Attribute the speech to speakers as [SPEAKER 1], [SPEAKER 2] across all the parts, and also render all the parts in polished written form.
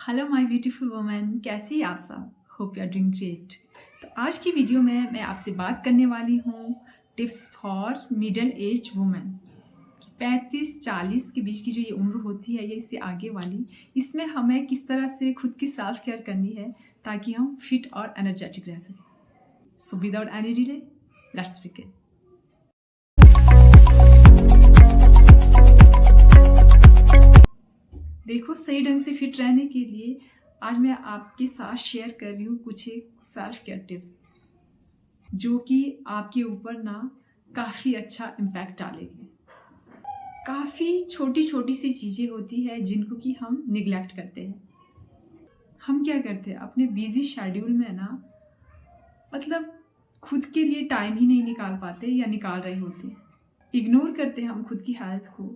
[SPEAKER 1] Hello my beautiful women, कैसी आप सब? Hope you are doing great. तो आज की वीडियो में मैं आपसे बात करने वाली हूँ tips for middle age women. 35-40 के बीच की जो ये उम्र होती है या इससे आगे वाली, इसमें हमें किस तरह से खुद की सेल्फ केयर करनी है ताकि हम फिट और एनर्जेटिक रह सकें। So without any delay let's begin. देखो, सही ढंग से फिट रहने के लिए आज मैं आपके साथ शेयर कर रही हूँ कुछ एक सेल्फ केयर टिप्स जो कि आपके ऊपर ना काफ़ी अच्छा इम्पैक्ट डालेंगे। काफ़ी छोटी छोटी सी चीज़ें होती है जिनको कि हम निगलेक्ट करते हैं। हम क्या करते हैं अपने बिजी शेड्यूल में ना, मतलब खुद के लिए टाइम ही नहीं निकाल पाते या निकाल रहे होते हैं। इग्नोर करते हैं हम खुद की हेल्थ को,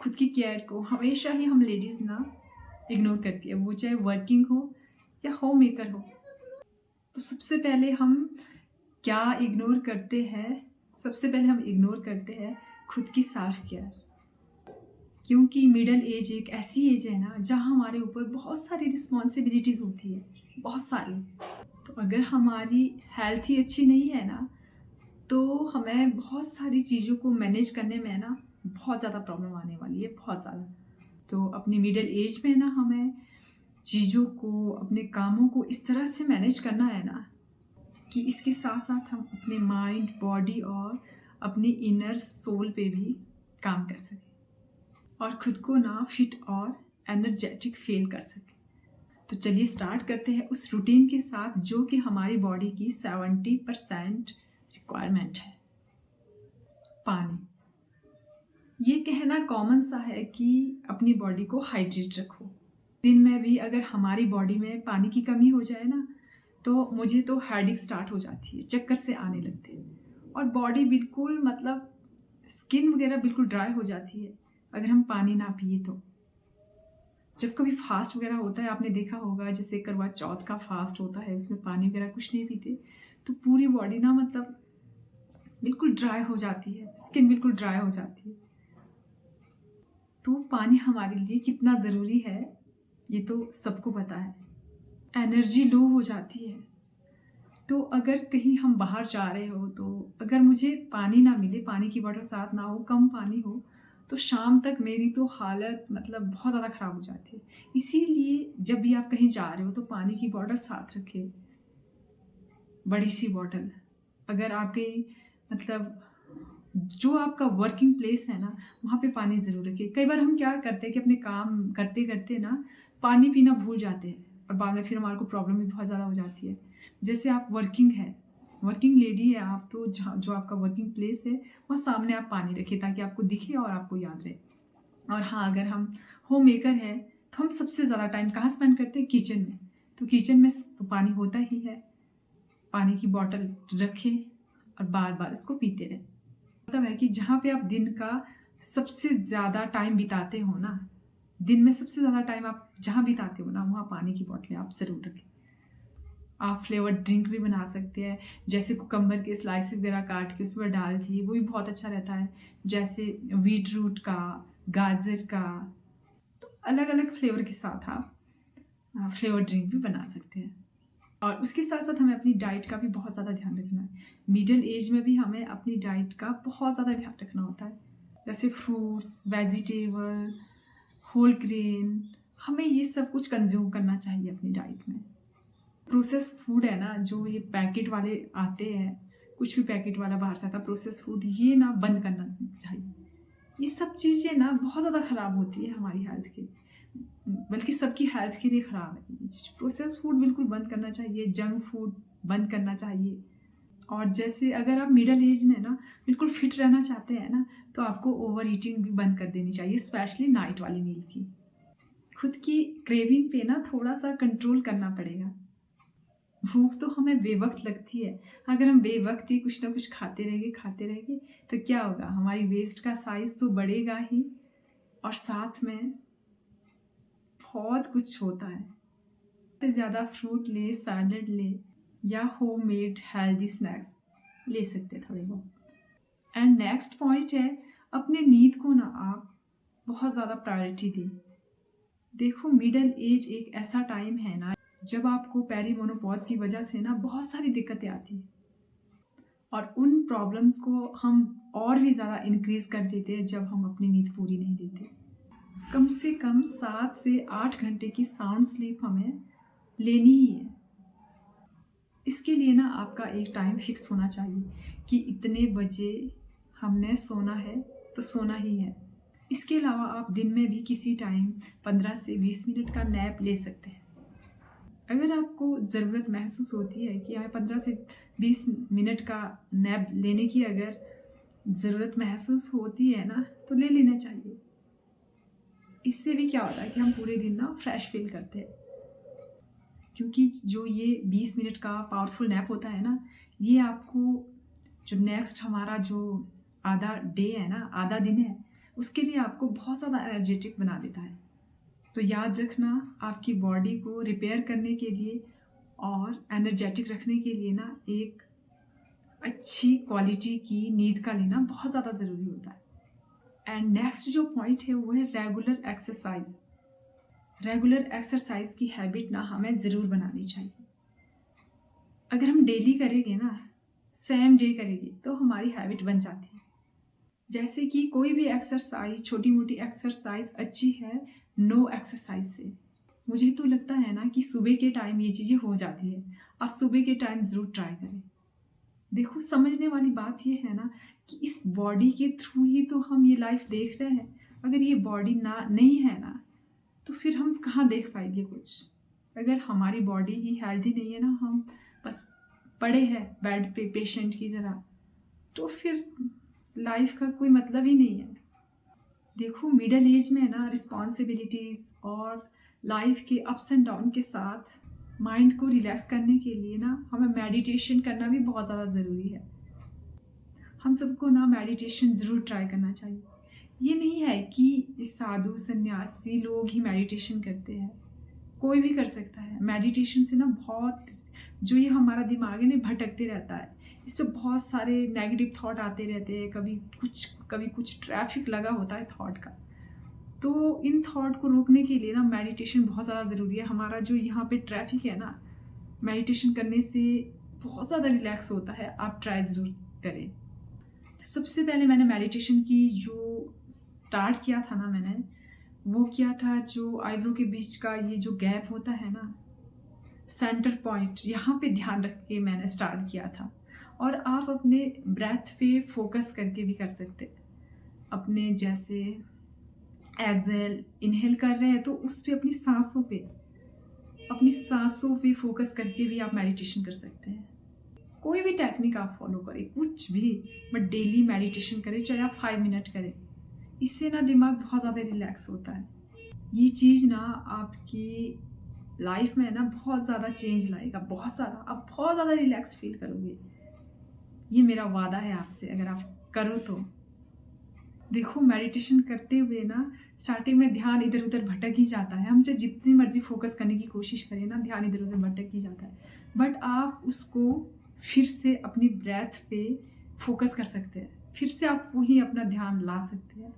[SPEAKER 1] खुद की केयर को। हमेशा ही हम लेडीज़ ना इग्नोर करती है, वो चाहे वर्किंग हो या होम मेकर हो। तो सबसे पहले हम क्या इग्नोर करते हैं? सबसे पहले हम इग्नोर करते हैं खुद की सेल्फ केयर। क्योंकि मिडल एज एक ऐसी एज है ना जहाँ हमारे ऊपर बहुत सारी रिस्पॉन्सिबिलिटीज़ होती है, बहुत सारी। तो अगर हमारी हेल्थ ही अच्छी नहीं है ना, तो हमें बहुत सारी चीज़ों को मैनेज करने में ना बहुत ज़्यादा प्रॉब्लम आने वाली है, बहुत ज़्यादा। तो अपनी मिडिल एज में ना हमें चीज़ों को, अपने कामों को इस तरह से मैनेज करना है ना कि इसके साथ साथ हम अपने माइंड, बॉडी और अपने इनर सोल पे भी काम कर सकें और खुद को ना फिट और एनर्जेटिक फील कर सकें। तो चलिए स्टार्ट करते हैं उस रूटीन के साथ जो कि हमारी बॉडी की 70% रिक्वायरमेंट है। पानी। ये कहना कॉमन सा है कि अपनी बॉडी को हाइड्रेट रखो। दिन में भी अगर हमारी बॉडी में पानी की कमी हो जाए ना, तो मुझे तो हेडेक स्टार्ट हो जाती है, चक्कर से आने लगते हैं और बॉडी बिल्कुल, मतलब स्किन वगैरह बिल्कुल ड्राई हो जाती है अगर हम पानी ना पिए तो। जब कभी फास्ट वगैरह होता है, आपने देखा होगा जैसे करवा चौथ का फास्ट होता है, उसमें पानी वगैरह कुछ नहीं पीते, तो पूरी बॉडी ना, मतलब बिल्कुल ड्राई हो जाती है, स्किन बिल्कुल ड्राई हो जाती है। तो पानी हमारे लिए कितना ज़रूरी है ये तो सबको पता है। एनर्जी लो हो जाती है, तो अगर कहीं हम बाहर जा रहे हो, तो अगर मुझे पानी ना मिले, पानी की बॉटल साथ ना हो, कम पानी हो, तो शाम तक मेरी तो हालत मतलब बहुत ज़्यादा ख़राब हो जाती है। इसीलिए जब भी आप कहीं जा रहे हो तो पानी की बॉटल साथ रखें, बड़ी सी बॉटल। अगर आपके, मतलब जो आपका वर्किंग प्लेस है ना, वहाँ पे पानी ज़रूर रखिए। कई बार हम क्या करते हैं कि अपने काम करते करते ना पानी पीना भूल जाते हैं और बाद में फिर हमारे को प्रॉब्लम भी बहुत ज़्यादा हो जाती है। जैसे आप वर्किंग लेडी है आप, तो जहाँ जो आपका वर्किंग प्लेस है वहाँ सामने आप पानी रखिए ताकि आपको दिखे और आपको याद रहे। और हाँ, अगर हम होम मेकर हैं तो हम सबसे ज़्यादा टाइम कहाँ स्पेंड करते हैं? किचन में। तो किचन में तो पानी होता ही है। पानी की बॉटल रखें और बार बार उसको पीते रहें। मतलब है कि जहाँ पे आप दिन का सबसे ज़्यादा टाइम बिताते हो ना, दिन में सबसे ज़्यादा टाइम आप जहाँ बिताते हो ना, वहाँ पानी की बॉटलें आप ज़रूर रखें। आप फ्लेवर्ड ड्रिंक भी बना सकते हैं, जैसे कुकम्बर के स्लाइस वगैरह काट के उसमें डाल दिए, वो भी बहुत अच्छा रहता है। जैसे बीट रूट का, गाजर का, तो अलग अलग फ्लेवर के साथ आप फ्लेवर्ड ड्रिंक भी बना सकते हैं। और उसके साथ साथ हमें अपनी डाइट का भी बहुत ज़्यादा ध्यान रखना है। मिडिल एज में भी हमें अपनी डाइट का बहुत ज़्यादा ध्यान रखना होता है, जैसे फ्रूट्स, वेजिटेबल, होल ग्रेन, हमें ये सब कुछ कंज्यूम करना चाहिए अपनी डाइट में। प्रोसेस फूड है ना, जो ये पैकेट वाले आते हैं, कुछ भी पैकेट वाला बाहर से आता है प्रोसेस फूड, ये ना बंद करना चाहिए। ये सब चीज़ें ना बहुत ज़्यादा ख़राब होती है हमारी हेल्थ के, बल्कि सबकी हेल्थ के लिए ख़राब है। प्रोसेस फूड बिल्कुल बंद करना चाहिए, जंक फूड बंद करना चाहिए। और जैसे अगर आप मिडिल एज में ना बिल्कुल फिट रहना चाहते हैं ना, तो आपको ओवर ईटिंग भी बंद कर देनी चाहिए, स्पेशली नाइट वाली मील की। खुद की क्रेविंग पे ना थोड़ा सा कंट्रोल करना पड़ेगा। भूख तो हमें बेवक्त लगती है, अगर हम बेवक्त ही कुछ ना कुछ खाते रहेंगे तो क्या होगा? हमारी वेस्ट का साइज तो बढ़ेगा ही, और साथ में बहुत कुछ होता है। से ज़्यादा फ्रूट ले, सैलड ले, या होममेड हेल्दी स्नैक्स ले सकते हैं थोड़े बहुत। एंड नेक्स्ट पॉइंट है, अपने नींद को ना आप बहुत ज़्यादा प्रायोरिटी दें। देखो, मिडल एज एक ऐसा टाइम है ना जब आपको पेरीमोनोपॉज की वजह से ना बहुत सारी दिक्कतें आती हैं, और उन प्रॉब्लम्स को हम और भी ज़्यादा इंक्रीज कर देते हैं जब हम अपनी नींद पूरी नहीं देते। कम से कम 7 से 8 घंटे की साउंड स्लीप हमें लेनी ही है। इसके लिए ना आपका एक टाइम फिक्स होना चाहिए कि इतने बजे हमने सोना है तो सोना ही है। इसके अलावा आप दिन में भी किसी टाइम 15 से 20 मिनट का नैप ले सकते हैं। अगर आपको ज़रूरत महसूस होती है कि हमें 15 से 20 मिनट का नैप लेने की अगर ज़रूरत महसूस होती है ना, तो ले लेना चाहिए। इससे भी क्या होता है कि हम पूरे दिन ना फ्रेश फील करते हैं, क्योंकि जो ये 20 मिनट का पावरफुल नैप होता है ना, ये आपको जो नेक्स्ट हमारा जो आधा डे है ना, आधा दिन है, उसके लिए आपको बहुत ज़्यादा एनर्जेटिक बना देता है। तो याद रखना, आपकी बॉडी को रिपेयर करने के लिए और एनर्जेटिक रखने के लिए ना एक अच्छी क्वालिटी की नींद का लेना बहुत ज़्यादा ज़रूरी होता है। एंड नेक्स्ट जो पॉइंट है वो है रेगुलर एक्सरसाइज। रेगुलर एक्सरसाइज की हैबिट ना हमें ज़रूर बनानी चाहिए। अगर हम डेली करेंगे ना, सेम डे करेंगे, तो हमारी हैबिट बन जाती है। जैसे कि कोई भी एक्सरसाइज, छोटी मोटी एक्सरसाइज अच्छी है नो एक्सरसाइज से। मुझे तो लगता है ना कि सुबह के टाइम ये चीज़ें हो जाती है। आप सुबह के टाइम ज़रूर ट्राई करें। देखो, समझने वाली बात ये है ना कि इस बॉडी के थ्रू ही तो हम ये लाइफ देख रहे हैं। अगर ये बॉडी ना नहीं है ना, तो फिर हम कहाँ देख पाएंगे कुछ। अगर हमारी बॉडी ही हेल्दी नहीं है ना, हम बस पड़े हैं बेड पे पेशेंट की तरह, तो फिर लाइफ का कोई मतलब ही नहीं है। देखो, मिडिल एज में ना रिस्पॉन्सिबिलिटीज़ और लाइफ के अप्स एंड डाउन के साथ माइंड को रिलैक्स करने के लिए ना हमें मेडिटेशन करना भी बहुत ज़्यादा ज़रूरी है। हम सबको ना मेडिटेशन ज़रूर ट्राई करना चाहिए। ये नहीं है कि साधु सन्यासी लोग ही मेडिटेशन करते हैं, कोई भी कर सकता है। मेडिटेशन से ना बहुत जो ये हमारा दिमाग है ना भटकते रहता है, इस पर बहुत सारे नेगेटिव थॉट आते रहते हैं। कभी कुछ ट्रैफिक लगा होता है थॉट का। तो इन थॉट को रोकने के लिए ना मेडिटेशन बहुत ज़्यादा ज़रूरी है। हमारा जो यहाँ पे ट्रैफिक है ना, मेडिटेशन करने से बहुत ज़्यादा रिलैक्स होता है। आप ट्राई ज़रूर करें। तो सबसे पहले मैंने मेडिटेशन की जो स्टार्ट किया था ना, मैंने वो किया था जो आईब्रो के बीच का ये जो गैप होता है ना, सेंटर पॉइंट, यहाँ पे ध्यान रख के मैंने स्टार्ट किया था। और आप अपने ब्रेथ पे फोकस करके भी कर सकते। अपने जैसे एक्सेल इनहेल कर रहे हैं तो उस पे अपनी सांसों पे फोकस करके भी आप मेडिटेशन कर सकते हैं। कोई भी टेक्निक आप फॉलो करें, कुछ भी, बट डेली मेडिटेशन करें, चाहे आप 5 मिनट करें। इससे ना दिमाग बहुत ज़्यादा रिलैक्स होता है। ये चीज़ ना आपकी लाइफ में ना बहुत ज़्यादा चेंज लाएगा, बहुत ज़्यादा। आप बहुत ज़्यादा रिलैक्स फील करोगे। ये मेरा वादा है आपसे, अगर आप करो तो। देखो, मेडिटेशन करते हुए ना स्टार्टिंग में ध्यान इधर उधर भटक ही जाता है। हम चाहे जितनी मर्जी फोकस करने की कोशिश करें ना, ध्यान इधर उधर भटक ही जाता है। बट आप उसको फिर से अपनी ब्रेथ पे फोकस कर सकते हैं। फिर से आप वही अपना ध्यान ला सकते हैं।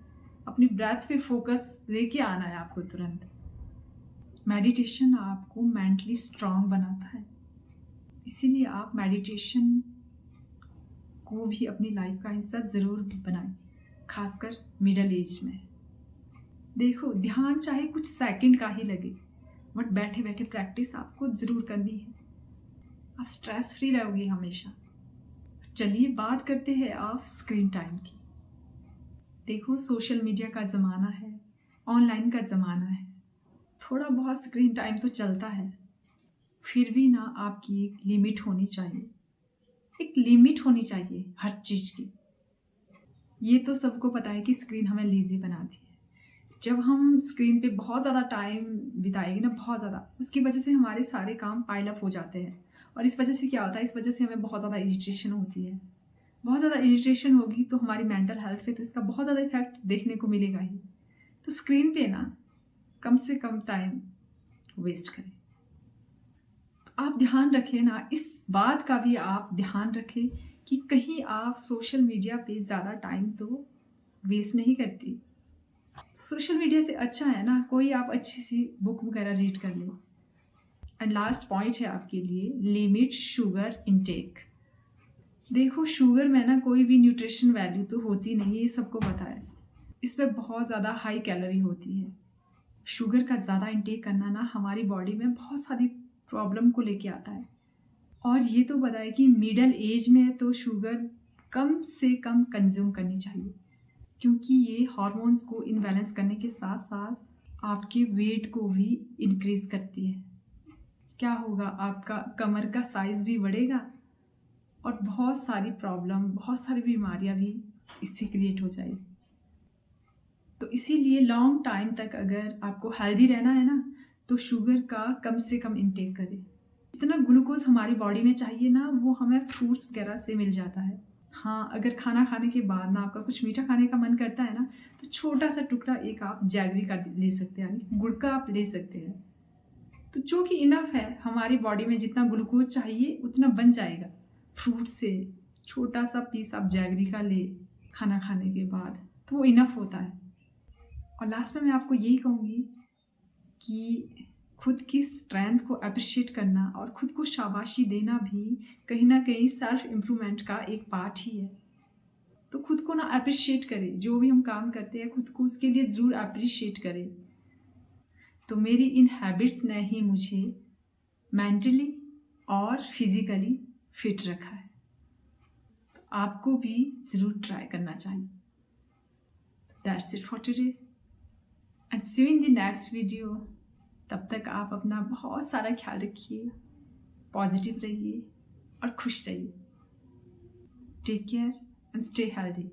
[SPEAKER 1] अपनी ब्रेथ पे फोकस लेके आना है आपको तुरंत। मेडिटेशन आपको मेंटली स्ट्रांग बनाता है, इसीलिए आप मेडिटेशन को भी अपनी लाइफ का हिस्सा ज़रूर बनाएं, खासकर मिडिल एज में। देखो, ध्यान चाहे कुछ सेकंड का ही लगे, बट बैठे बैठे प्रैक्टिस आपको ज़रूर करनी है। आप स्ट्रेस फ्री रहोगे हमेशा। चलिए बात करते हैं आप स्क्रीन टाइम की। देखो, सोशल मीडिया का ज़माना है, ऑनलाइन का ज़माना है, थोड़ा बहुत स्क्रीन टाइम तो चलता है। फिर भी ना आपकी एक लिमिट होनी चाहिए। एक लिमिट होनी चाहिए हर चीज़ की। ये तो सबको पता है कि स्क्रीन हमें लेज़ी बनाती है। जब हम स्क्रीन पे बहुत ज़्यादा टाइम बिताएंगे ना, बहुत ज़्यादा, उसकी वजह से हमारे सारे काम पाइल अप हो जाते हैं। और इस वजह से क्या होता है, इस वजह से हमें बहुत ज़्यादा इरिटेशन होती है। बहुत ज़्यादा इरिटेशन होगी तो हमारी मेंटल हेल्थ पे तो इसका बहुत ज़्यादा इफेक्ट देखने को मिलेगा ही। तो स्क्रीन पे ना कम से कम टाइम वेस्ट करें। तो आप ध्यान रखें ना, इस बात का भी आप ध्यान रखें कि कहीं आप सोशल मीडिया पे ज़्यादा टाइम तो वेस्ट नहीं करती। सोशल मीडिया से अच्छा है ना कोई आप अच्छी सी बुक वगैरह रीड कर लें। एंड लास्ट पॉइंट है आपके लिए, लिमिट शुगर इनटेक। देखो शुगर में ना कोई भी न्यूट्रिशन वैल्यू तो होती नहीं, ये सबको पता है। इस पर बहुत ज़्यादा हाई कैलोरी होती है। शुगर का ज़्यादा इनटेक करना ना हमारी बॉडी में बहुत सारी प्रॉब्लम को लेके आता है। और ये तो पता है कि मिडल एज में तो शुगर कम से कम कंज्यूम करनी चाहिए, क्योंकि ये हार्मोन्स को इनबैलेंस करने के साथ साथ आपके वेट को भी इंक्रीज करती है। क्या होगा, आपका कमर का साइज भी बढ़ेगा और बहुत सारी प्रॉब्लम, बहुत सारी बीमारियां भी इससे क्रिएट हो जाएगी। तो इसीलिए लॉन्ग टाइम तक अगर आपको हेल्दी रहना है ना तो शुगर का कम से कम इंटेक करें। जितना ग्लूकोज हमारी बॉडी में चाहिए ना वो हमें फ्रूट्स वगैरह से मिल जाता है। हाँ, अगर खाना खाने के बाद ना आपका कुछ मीठा खाने का मन करता है ना तो छोटा सा टुकड़ा एक आप जैगरी का ले सकते हैं, यानी गुड़ का आप ले सकते हैं। तो जो कि इनफ है, हमारी बॉडी में जितना ग्लूकोज चाहिए उतना बन जाएगा फ्रूट से। छोटा सा पीस आप जैगरी का ले खाना खाने के बाद तो वो इनफ होता है। और लास्ट में मैं आपको यही कहूँगी कि खुद की स्ट्रेंथ को अप्रिशिएट करना और खुद को शाबाशी देना भी कहीं ना कहीं सेल्फ इम्प्रूवमेंट का एक पार्ट ही है। तो खुद को ना अप्रिशिएट करें, जो भी हम काम करते हैं खुद को उसके लिए ज़रूर अप्रिशिएट करें। तो मेरी इन हैबिट्स ने ही मुझे मेंटली और फिजिकली फिट रखा है। तो आपको भी ज़रूर ट्राई करना चाहिए। That's it for today and see you in the next video. तब तक आप अपना बहुत सारा ख्याल रखिए, पॉजिटिव रहिए और खुश रहिए। Take care and stay healthy.